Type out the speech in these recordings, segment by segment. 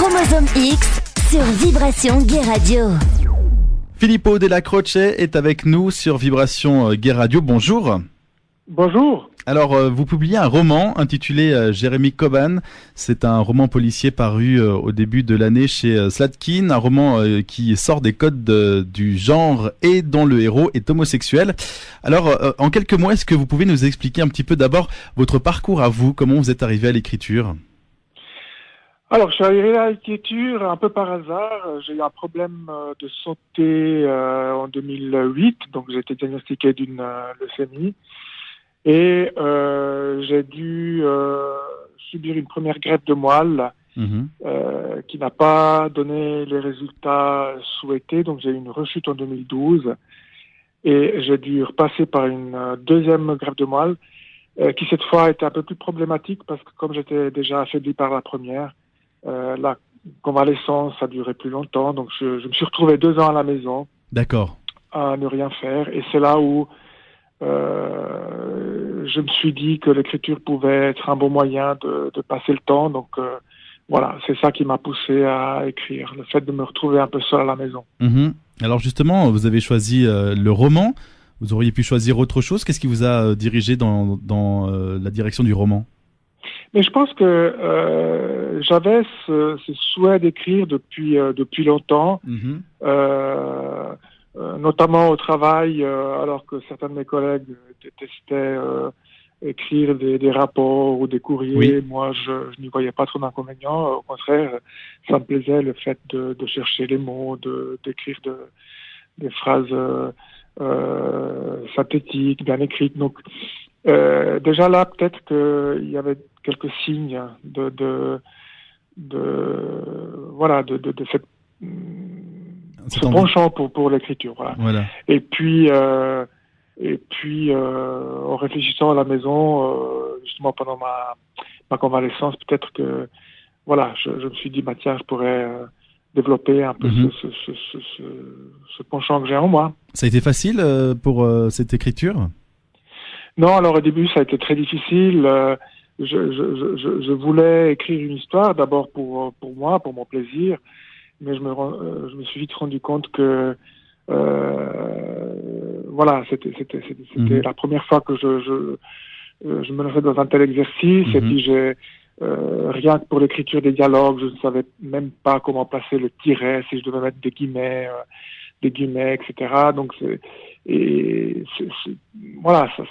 Chromosome X sur Vibration Gay Radio. Filippo Della Croce est avec nous sur Vibration Gay Radio. Bonjour. Bonjour. Alors, vous publiez un roman intitulé Jérémy Coban. C'est un roman policier paru au début de l'année chez Slatkin, un roman qui sort des codes du genre et dont le héros est homosexuel. Alors, en quelques mots, est-ce que vous pouvez nous expliquer un petit peu d'abord votre parcours à vous, comment vous êtes arrivé à l'écriture ? Alors, je suis arrivé à l'écriture un peu par hasard. J'ai eu un problème de santé en 2008, donc j'ai été diagnostiqué d'une leucémie. Et j'ai dû subir une première greffe de moelle qui n'a pas donné les résultats souhaités. Donc j'ai eu une rechute en 2012 et j'ai dû repasser par une deuxième greffe de moelle qui cette fois était un peu plus problématique parce que comme j'étais déjà affaibli par la première, la convalescence a duré plus longtemps. Donc je me suis retrouvé 2 ans à la maison. D'accord. À ne rien faire. Et c'est là où je me suis dit que l'écriture pouvait être un bon moyen de passer le temps. Donc voilà, c'est ça qui m'a poussé à écrire, le fait de me retrouver un peu seul à la maison. Alors justement, vous avez choisi le roman. Vous auriez pu choisir autre chose. Qu'est-ce qui vous a dirigé dans la direction du roman ? Mais je pense que j'avais ce souhait d'écrire depuis longtemps. Notamment au travail, alors que certains de mes collègues détestaient écrire des rapports ou des courriers. Oui. Moi, je n'y voyais pas trop d'inconvénients. Au contraire, ça me plaisait le fait de chercher les mots, d'écrire des phrases synthétiques, bien écrites. Donc, déjà là, peut-être qu'il y avait quelques signes de cette ce penchant pour l'écriture, voilà. Et puis en réfléchissant à la maison, justement pendant ma convalescence, peut-être que voilà, je me suis dit tiens, je pourrais développer un peu ce penchant que j'ai en moi. Ça a été facile pour cette écriture ? Non, alors au début ça a été très difficile. Je voulais écrire une histoire d'abord pour moi, pour mon plaisir. Mais je me suis vite rendu compte que c'était la première fois que je me lançais dans un tel exercice. Et puis rien que pour l'écriture des dialogues, je ne savais même pas comment placer le tiret, si je devais mettre des guillemets, etc. Donc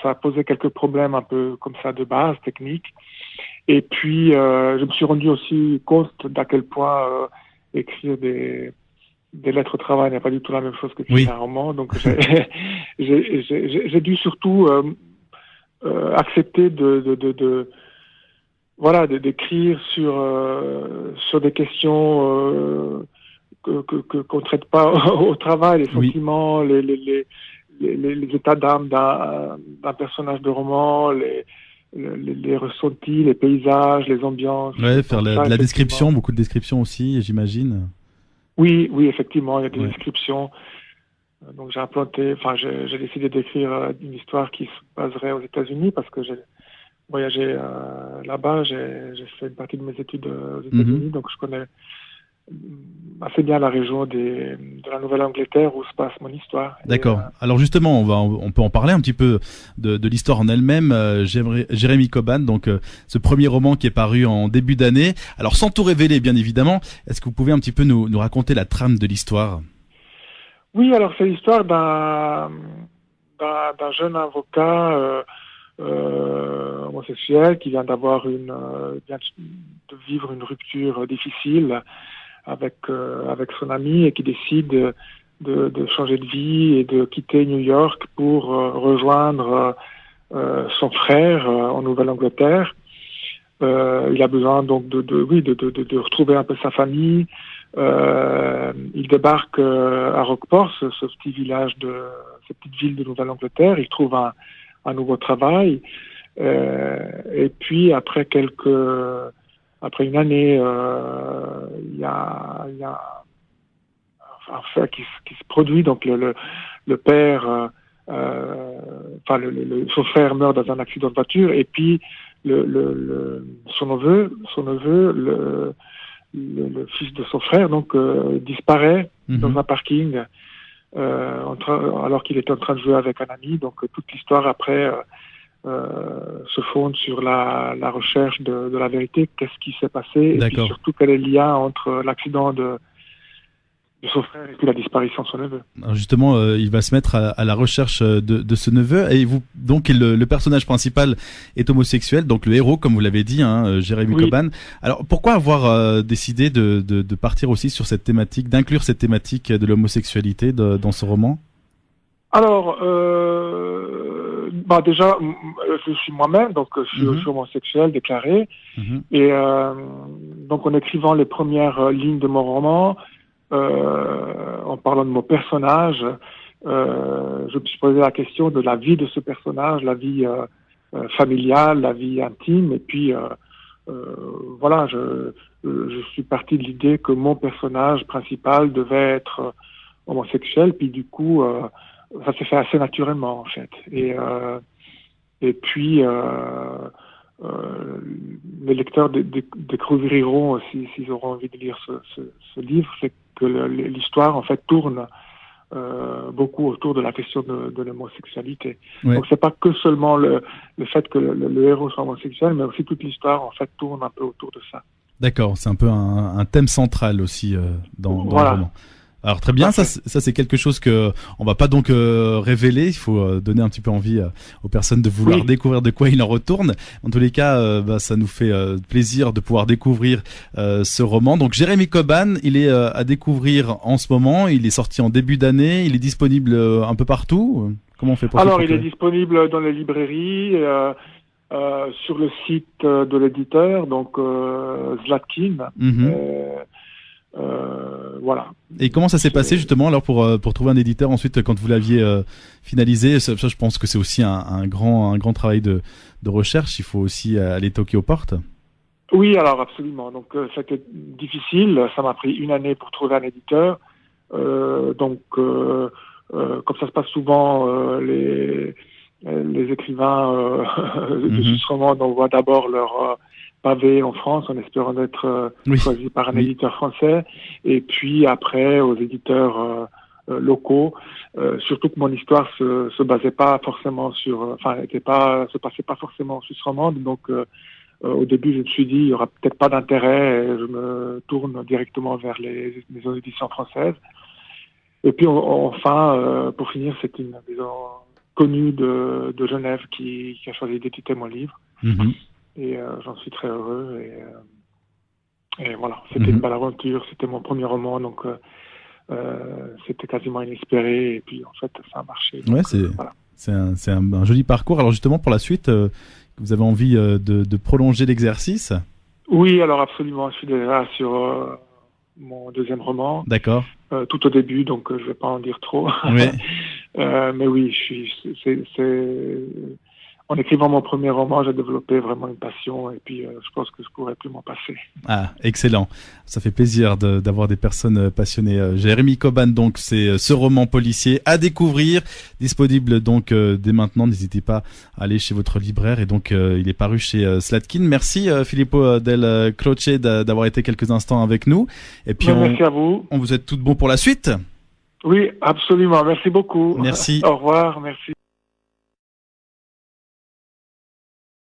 ça a posé quelques problèmes un peu comme ça de base, techniques. Et puis je me suis rendu aussi compte d'à quel point écrire des lettres au travail n'est pas du tout la même chose que écrire un roman. Donc j'ai dû surtout accepter d'écrire sur des questions qu'on traite pas au travail, les sentiments, les états d'âme d'un personnage de roman, les ressentis, les paysages, les ambiances. Ouais, faire de la description, beaucoup de descriptions aussi, j'imagine. Oui, effectivement, il y a des descriptions. Donc j'ai décidé d'écrire une histoire qui se baserait aux États-Unis parce que j'ai voyagé là-bas, j'ai fait une partie de mes études aux États-Unis, donc je connais assez bien la région de la Nouvelle-Angleterre où se passe mon histoire. D'accord. Alors justement, on peut en parler un petit peu de l'histoire en elle-même. Jérémy Coban, donc ce premier roman qui est paru en début d'année. Alors sans tout révéler, bien évidemment, est-ce que vous pouvez un petit peu nous raconter la trame de l'histoire ? Oui, alors c'est l'histoire d'un jeune avocat homosexuel qui vient de vivre une rupture difficile avec son ami et qui décide de changer de vie et de quitter New York pour rejoindre son frère en Nouvelle-Angleterre. Il a besoin donc de retrouver un peu sa famille. Il débarque à Rockport, ce petit village cette petite ville de Nouvelle-Angleterre. Il trouve un nouveau travail. Et puis après une année, il y a un fait qui se produit. Donc le père, son frère meurt dans un accident de voiture, et puis son neveu le fils de son frère, donc disparaît dans un parking alors qu'il était en train de jouer avec un ami. Donc toute l'histoire après se fonde sur la recherche de la vérité, qu'est-ce qui s'est passé, et puis surtout quel est le lien entre l'accident de son frère et puis la disparition de son neveu. Alors justement, il va se mettre à la recherche de ce neveu, et vous, donc le personnage principal est homosexuel, donc le héros, comme vous l'avez dit, Jérémy Coban. Alors pourquoi avoir décidé de partir aussi sur cette thématique, d'inclure cette thématique de l'homosexualité dans ce roman? Alors, déjà, je suis moi-même, donc je suis homosexuel déclaré, et donc en écrivant les premières lignes de mon roman, en parlant de mon personnage, je me suis posé la question de la vie de ce personnage, la vie familiale, la vie intime, et puis voilà, je suis parti de l'idée que mon personnage principal devait être homosexuel, puis du coup ça s'est fait assez naturellement en fait, et puis les lecteurs découvriront, s'ils auront envie de lire ce livre, c'est que l'histoire en fait tourne beaucoup autour de la question de l'homosexualité. Ouais. Donc c'est pas que seulement le fait que le héros soit homosexuel, mais aussi toute l'histoire en fait tourne un peu autour de ça. D'accord, c'est un peu un thème central aussi dans le roman. Alors très bien, ça c'est quelque chose que on va pas donc révéler. Il faut donner un petit peu envie aux personnes de vouloir découvrir de quoi il en retourne. En tous les cas, ça nous fait plaisir de pouvoir découvrir ce roman. Donc Jérémy Coban, il est à découvrir en ce moment. Il est sorti en début d'année. Il est disponible un peu partout. Comment on fait pour Alors il est disponible dans les librairies, sur le site de l'éditeur, donc Zlatkin. Voilà. Et comment ça s'est passé justement alors pour trouver un éditeur ensuite quand vous l'aviez finalisé? Ça, je pense que c'est aussi un grand travail de recherche. Il faut aussi aller toquer aux portes. Oui, alors absolument. Donc c'était difficile. Ça m'a pris 1 année pour trouver un éditeur. Donc comme ça se passe souvent, les écrivains de ce roman envoient d'abord leur pavé en France en espérant d'être choisi par un éditeur français, et puis après aux éditeurs locaux, surtout que mon histoire se basait pas forcément se passait pas forcément en Suisse romande, donc au début je me suis dit il y aura peut-être pas d'intérêt, et je me tourne directement vers les maisons d'édition françaises, et puis enfin pour finir c'est une maison connue de Genève qui a choisi d'éditer mon livre. Et j'en suis très heureux, et voilà, c'était une belle aventure, c'était mon premier roman, donc c'était quasiment inespéré, et puis en fait ça a marché. Donc, c'est un joli parcours. Alors justement pour la suite, vous avez envie de prolonger l'exercice? Oui, alors absolument, je suis déjà sur mon deuxième roman. D'accord. Tout au début, donc je vais pas en dire trop. Oui. Mais oui, en écrivant mon premier roman, j'ai développé vraiment une passion, et puis je pense que je pourrais plus m'en passer. Ah, excellent. Ça fait plaisir d'avoir des personnes passionnées. Jérémy Coban, donc, c'est ce roman policier à découvrir, disponible donc dès maintenant. N'hésitez pas à aller chez votre libraire, et donc il est paru chez Zlatkin. Merci Filippo Del Croce d'avoir été quelques instants avec nous. Et puis merci à vous. On vous souhaite tout de bon pour la suite. Oui, absolument. Merci beaucoup. Merci. Au revoir. Merci.